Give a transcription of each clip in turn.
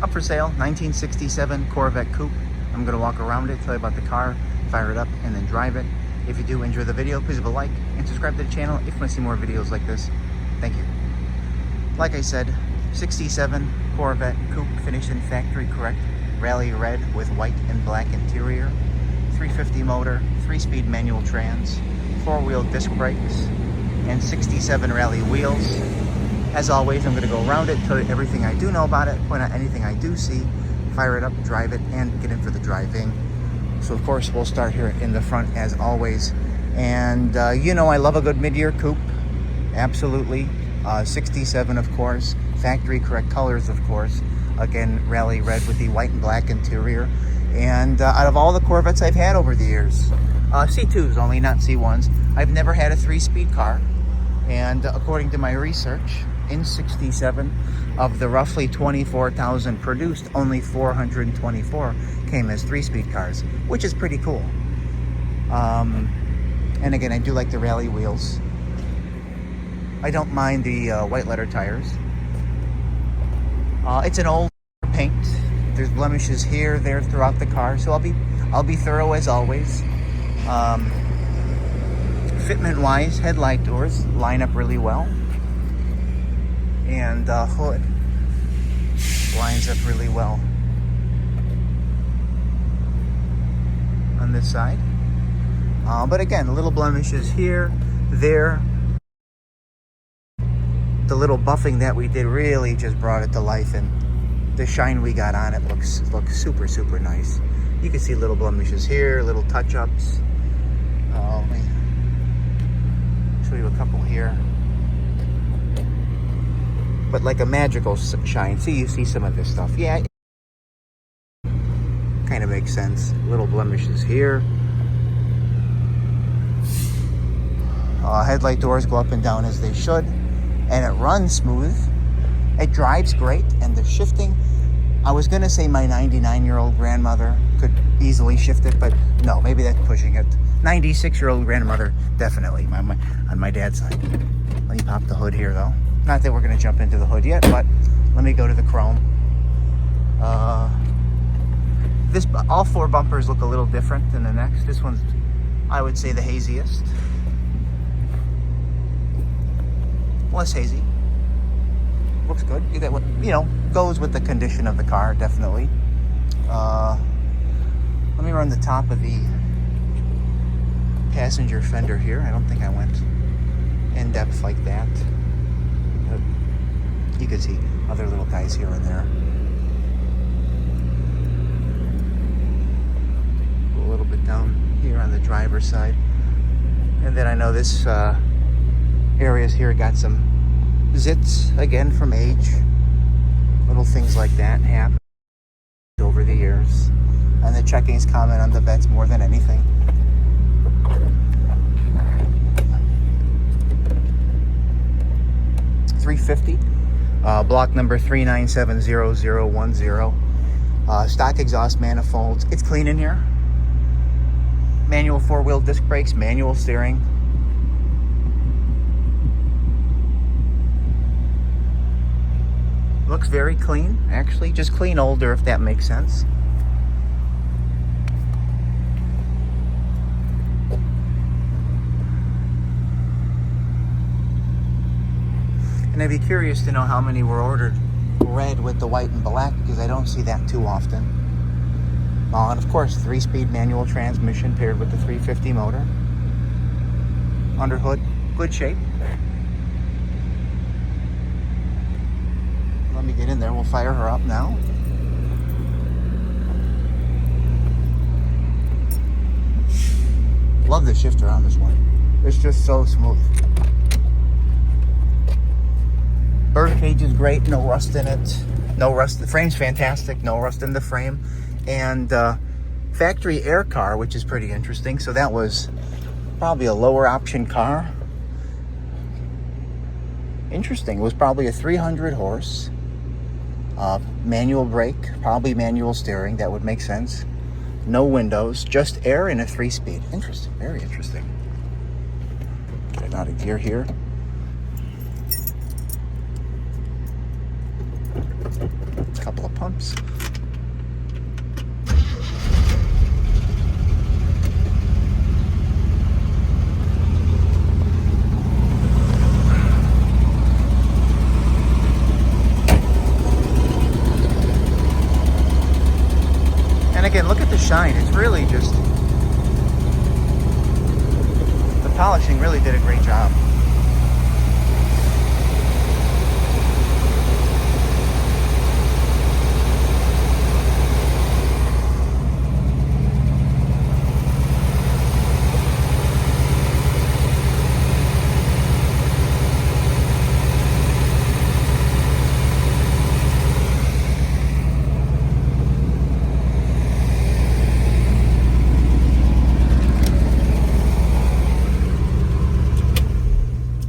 Up for sale, 1967 Corvette Coupe. I'm going to walk around it, tell you about the car, fire it up, and then drive it. If you do enjoy the video, please leave a like and subscribe to the channel if you want to see more videos like this. Thank you. Like I said, 67 Corvette Coupe, finished in factory correct rally red with white and black interior, 350 motor, 3-speed manual trans, 4-wheel disc brakes, and 67 rally wheels. As always, I'm going to go around it, tell you everything I do know about it, point out anything I do see, fire it up, drive it, and get in for the driving. So of course, we'll start here in the front as always. And you know I love a good mid-year coupe, absolutely. 67, of course, factory correct colors, of course. Again, rally red with the white and black interior. And out of all the Corvettes I've had over the years, C2s only, not C1s, I've never had a 3-speed car. And according to my research, in 67, of the roughly 24,000 produced, only 424 came as 3-speed cars, which is pretty cool. And again, I do like the rally wheels. I don't mind the white letter tires. It's an old paint. There's blemishes here, there, throughout the car, so I'll be thorough as always. Fitment-wise, headlight doors line up really well, and hood lines up really well on this side. But again, little blemishes here, there. The little buffing that we did really just brought it to life, and the shine we got on it looks super, super nice. You can see little blemishes here, little touch-ups. Let me show you a couple here. But like a magical shine. See, you see some of this stuff. Yeah, kind of makes sense. Little blemishes here. Headlight doors go up and down as they should. And it runs smooth. It drives great. And the shifting, I was going to say my 99-year-old grandmother could easily shift it, but no, maybe that's pushing it. 96-year-old grandmother, definitely, on my dad's side. Let me pop the hood here, though. Not that we're going to jump into the hood yet, but let me go to the chrome. All 4 bumpers look a little different than the next. This one's, I would say, the haziest. Less hazy. Looks good. That one, you know, goes with the condition of the car, definitely. Let me run the top of the passenger fender here. I don't think I went in depth like that. But you can see other little guys here and there. A little bit down here on the driver's side. And then I know this areas here got some zits, again, from age. Little things like that happen over the years. And the checking's comment on the vets more than anything. $350, block number 3970010. Stock exhaust manifolds. It's clean in here. Manual 4-wheel disc brakes, manual steering. Looks very clean, actually. Just clean older, if that makes sense. And I'd be curious to know how many were ordered red with the white and black, because I don't see that too often. And of course, 3-speed manual transmission paired with the 350 motor. Underhood, good shape. Let me get in there. We'll fire her up now. Love the shifter on this one. It's just so smooth. Bird cage is great. No rust in it. No rust. The frame's fantastic. No rust in the frame. And factory air car, which is pretty interesting. So that was probably a lower option car. Interesting. It was probably a 300 horse. Manual brake, probably manual steering. That would make sense. No windows, just air and a 3-speed. Interesting, very interesting. Get it out of gear here. A couple of pumps. And again, look at the shine. It's really just, the polishing really did a great job.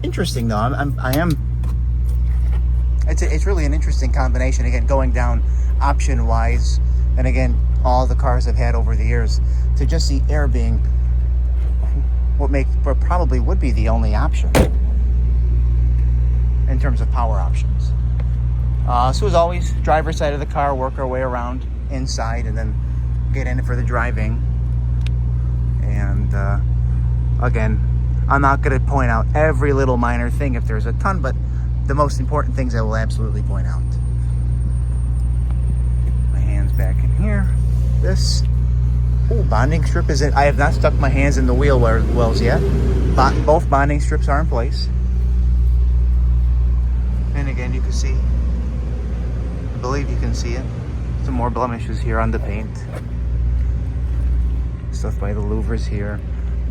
Interesting though. It's really an interesting combination. Again, going down option wise, and again, all the cars I've had over the years, to just see air being what probably would be the only option in terms of power options. So as always, driver's side of the car, work our way around inside, and then get in for the driving. And again, I'm not going to point out every little minor thing if there's a ton, but the most important things I will absolutely point out. My hands back in here. This, bonding strip is in. I have not stuck my hands in the wheel wells yet. Both bonding strips are in place. And again, you can see, I believe you can see it. Some more blemishes here on the paint. Stuff by the louvers here.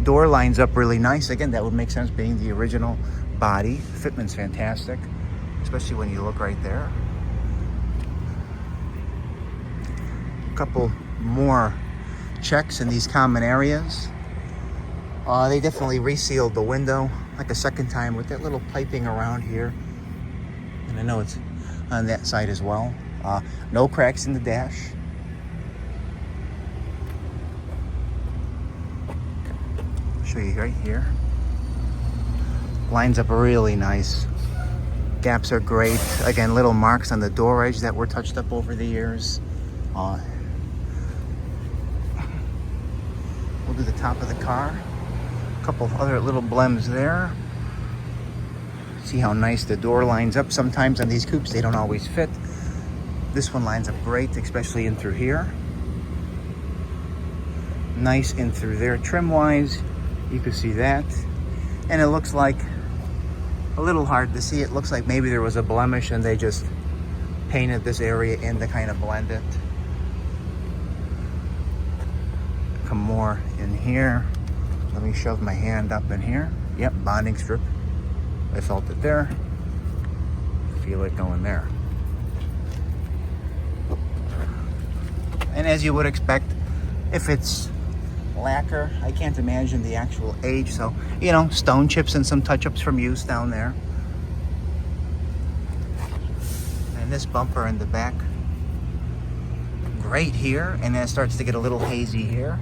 Door lines up really nice. Again, that would make sense being the original body. Fitment's fantastic, especially when you look right there. A couple more checks in these common areas. They definitely resealed the window like a second time with that little piping around here. And I know it's on that side as well. No cracks in the dash. Show you right here. Lines up really nice. Gaps are great. Again, little marks on the door edge that were touched up over the years. We'll do the top of the car. A couple other little blems there. See how nice the door lines up. Sometimes on these coupes they don't always fit. This one lines up great, especially in through here. Nice in through there trim wise. You can see that. And it looks like, a little hard to see, it looks like maybe there was a blemish and they just painted this area in to kind of blend it. Come more in here. Let me shove my hand up in here. Yep, bonding strip. I felt it there. Feel it going there. And as you would expect, if it's lacquer, I can't imagine the actual age, so you know, stone chips and some touch-ups from use down there. And this bumper in the back, great here, and then it starts to get a little hazy here.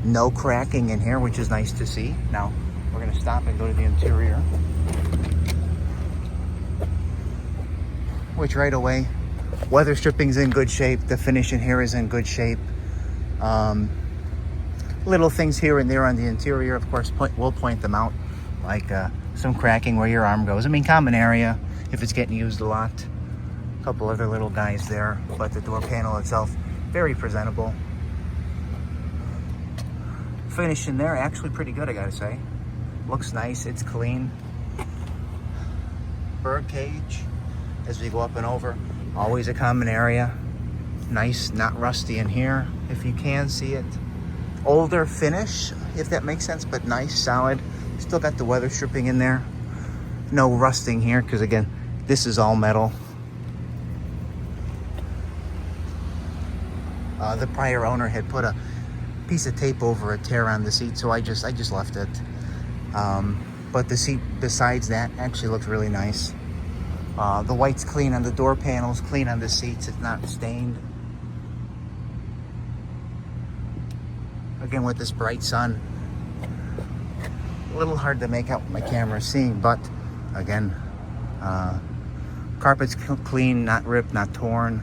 No cracking in here, which is nice to see. Now we're going to stop and go to the interior, which right away, weather stripping's in good shape. The finish in here is in good shape. Little things here and there on the interior, of course, we'll point them out, like some cracking where your arm goes. I mean, common area if it's getting used a lot. A couple other little guys there, but the door panel itself, very presentable. Finish in there, actually pretty good, I gotta say. Looks nice, it's clean. Bird cage, as we go up and over, always a common area. Nice, not rusty in here, if you can see it. Older finish, if that makes sense, but nice, solid. Still got the weather stripping in there. No rusting here, because again, this is all metal. The prior owner had put a piece of tape over a tear on the seat, so I just left it. But the seat, besides that, actually looks really nice. The white's clean on the door panels, clean on the seats. It's not stained. Again, with this bright sun, a little hard to make out what my camera is seeing, but again, Carpet's clean, not ripped, not torn.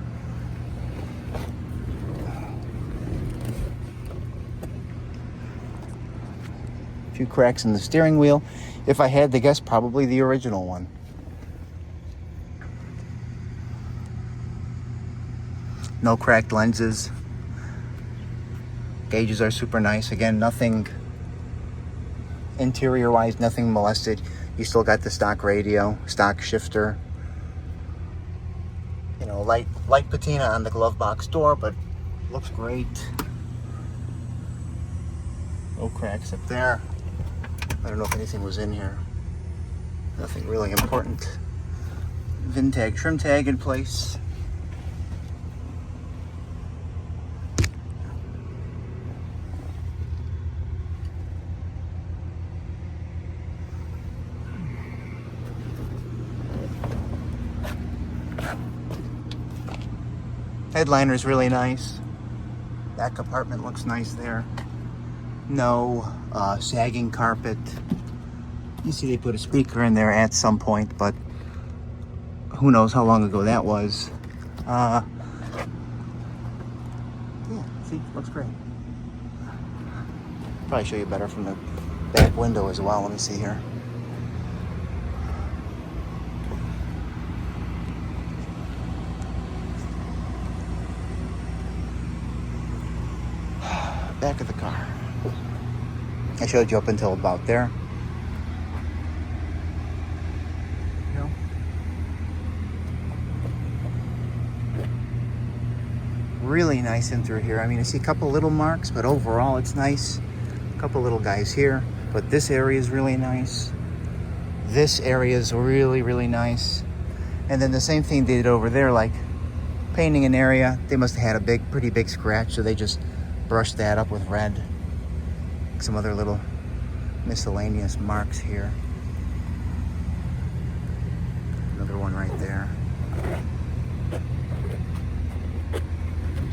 A few cracks in the steering wheel. If I had to guess, probably the original one. No cracked lenses. Gauges are super nice. Again, nothing interior-wise, nothing molested. You still got the stock radio, stock shifter. You know, light patina on the glove box door, but looks great. No cracks up there. I don't know if anything was in here. Nothing really important. VIN tag, trim tag in place. Headliner is really nice. Back compartment looks nice there. No sagging carpet. You see they put a speaker in there at some point, but who knows how long ago that was. Yeah, see, looks great. Probably show you better from the back window as well. Let me see here. Back of the car. I showed you up until about there. You know. Really nice in through here. I mean, I see a couple little marks, but overall it's nice. A couple little guys here, but this area is really nice. This area is really, really nice. And then the same thing they did over there, like painting an area. They must have had a pretty big scratch, so they just brush that up with red. Some other little miscellaneous marks here. Another one right there.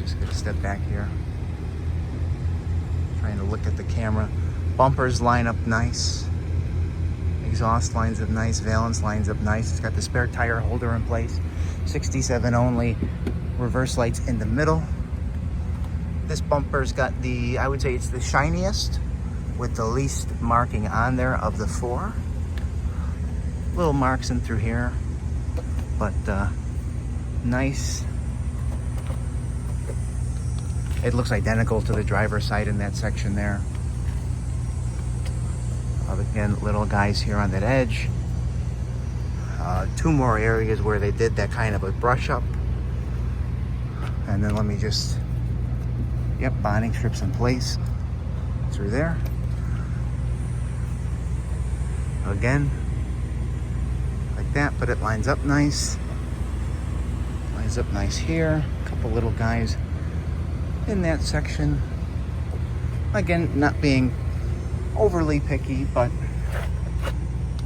Just gonna step back here. Trying to look at the camera. Bumpers line up nice. Exhaust lines up nice. Valence lines up nice. It's got the spare tire holder in place. 67 only. Reverse lights in the middle. This bumper's got the, I would say it's the shiniest with the least marking on there of the four. Little marks in through here, but nice. It looks identical to the driver's side in that section there. Again, little guys here on that edge. Two more areas where they did that kind of a brush up. And then let me just, yep, bonding strips in place through there. Again, like that, but it lines up nice. Lines up nice here. A couple little guys in that section. Again, not being overly picky, but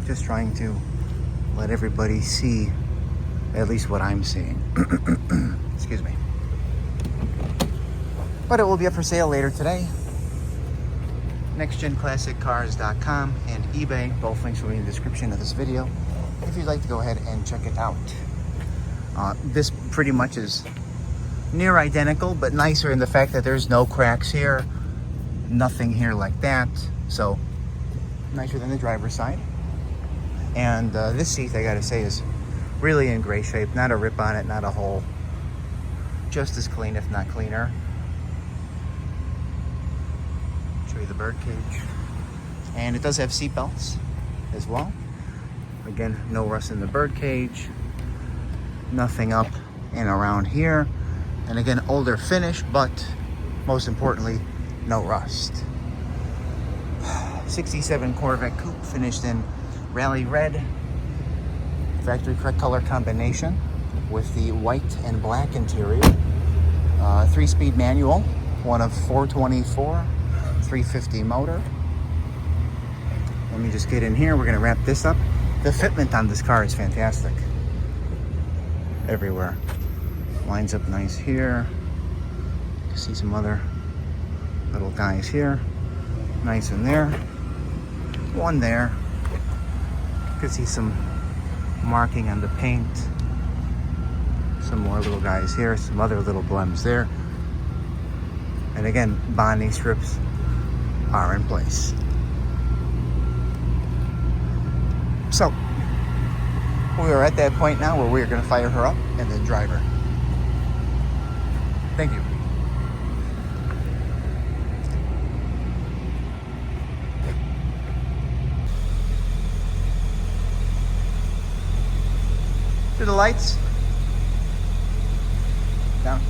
just trying to let everybody see at least what I'm seeing. Excuse me. But it will be up for sale later today. NextGenClassicCars.com and eBay. Both links will be in the description of this video if you'd like to go ahead and check it out. This pretty much is near identical, but nicer in the fact that there's no cracks here, nothing here like that. So nicer than the driver's side. And this seat, I gotta say, is really in great shape. Not a rip on it, not a hole. Just as clean, if not cleaner. Show you the bird cage. And it does have seat belts as well. Again, no rust in the bird cage. Nothing up and around here. And again, older finish, but most importantly, no rust. 67 Corvette Coupe, finished in rally red. Factory correct color combination with the white and black interior. 3-speed manual, one of 424, 350 motor. Let me just get in here. We're gonna wrap this up. The fitment on this car is fantastic. Everywhere. Lines up nice here. You see some other little guys here. Nice in there. One there. You can see some marking on the paint. Some more little guys here, some other little blems there. And again, bonding strips are in place. So, we are at that point now where we are going to fire her up and then drive her. Thank you. To the lights. Down.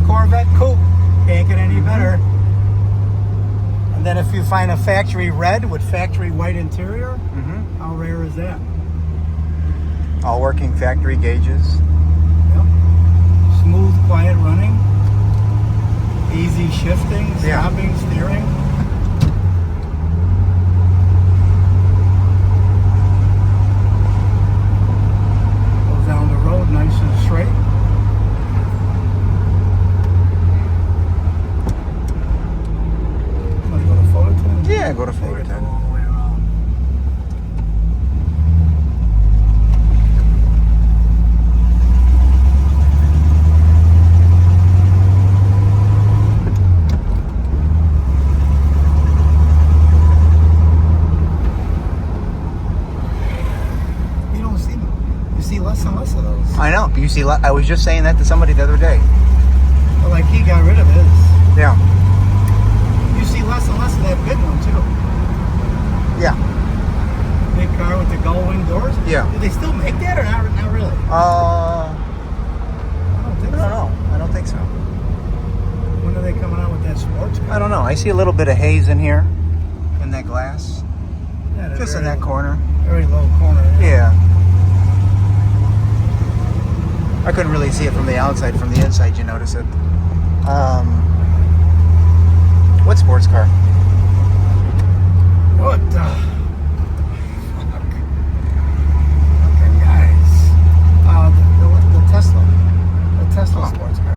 Corvette Coupe. Can't get any better. And then if you find a factory red with factory white interior, how rare is that? All working factory gauges. Yep. Smooth, quiet running. Easy shifting, stopping, steering. Goes down the road nice and straight. Yeah, go to Fullerton. All the way around. You don't see them. You see less and less of those. I know. You see, I was just saying that to somebody the other day. Well, like he got rid of his. Yeah. You see less and less of that big one too. Yeah. Big car with the gull-wing doors? Yeah. Do they still make that or not really? I don't know. I don't think so. When are they coming out with that sports car? I don't know. I see a little bit of haze in here. In that glass. Yeah, just in that corner. Very low corner. Yeah. I couldn't really see it from the outside. From the inside, you notice it. What sports car? What?